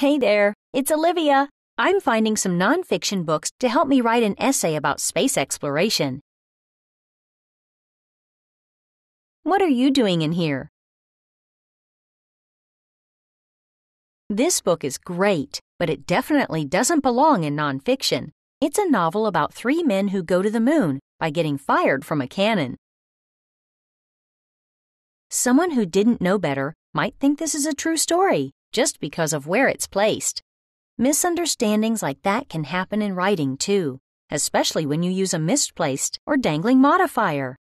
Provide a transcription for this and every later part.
Hey there, it's Olivia. I'm finding some nonfiction books to help me write an essay about space exploration. What are you doing in here? This book is great, but it definitely doesn't belong in nonfiction. It's a novel about 3 men who go to the moon by getting fired from a cannon. Someone who didn't know better might think this is a true story just because of where it's placed. Misunderstandings like that can happen in writing too, especially when you use a misplaced or dangling modifier.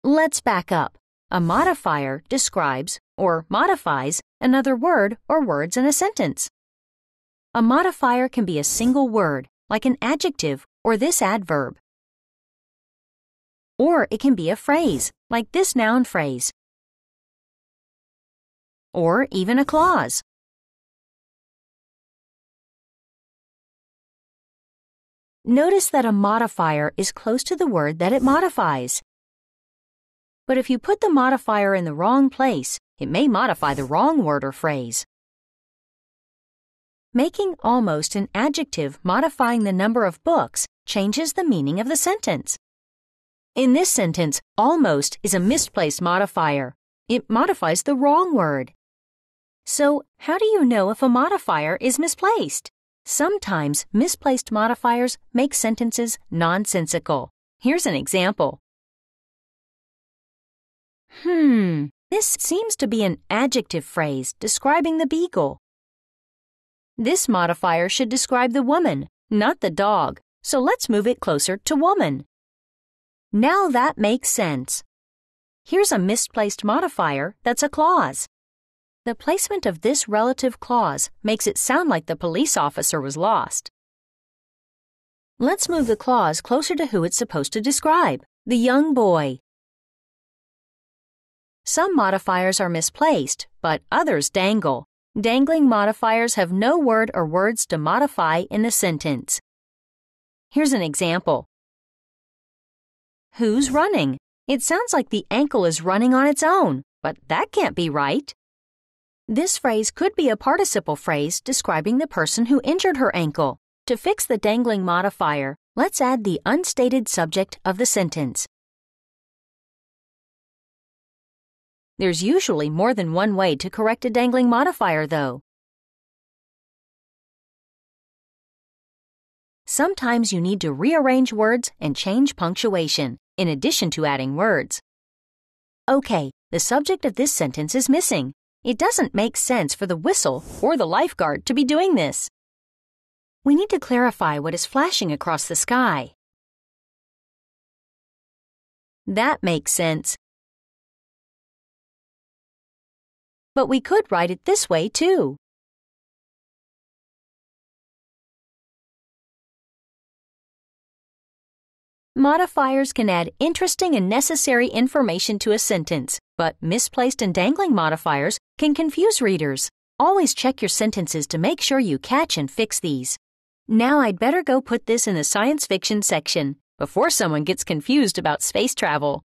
Let's back up. A modifier describes or modifies another word or words in a sentence. A modifier can be a single word, like an adjective or this adverb. Or it can be a phrase, like this noun phrase. Or even a clause. Notice that a modifier is close to the word that it modifies. But if you put the modifier in the wrong place, it may modify the wrong word or phrase. Making almost an adjective modifying the number of books changes the meaning of the sentence. In this sentence, almost is a misplaced modifier. It modifies the wrong word. So, how do you know if a modifier is misplaced? Sometimes misplaced modifiers make sentences nonsensical. Here's an example. This seems to be an adjective phrase describing the beagle. This modifier should describe the woman, not the dog, so let's move it closer to woman. Now that makes sense. Here's a misplaced modifier that's a clause. The placement of this relative clause makes it sound like the police officer was lost. Let's move the clause closer to who it's supposed to describe, the young boy. Some modifiers are misplaced, but others dangle. Dangling modifiers have no word or words to modify in the sentence. Here's an example. Who's running? It sounds like the ankle is running on its own, but that can't be right. This phrase could be a participle phrase describing the person who injured her ankle. To fix the dangling modifier, let's add the unstated subject of the sentence. There's usually more than one way to correct a dangling modifier, though. Sometimes you need to rearrange words and change punctuation, in addition to adding words. Okay, the subject of this sentence is missing. It doesn't make sense for the whistle or the lifeguard to be doing this. We need to clarify what is flashing across the sky. That makes sense. But we could write it this way, too. Modifiers can add interesting and necessary information to a sentence, but misplaced and dangling modifiers can confuse readers. Always check your sentences to make sure you catch and fix these. Now I'd better go put this in the science fiction section before someone gets confused about space travel.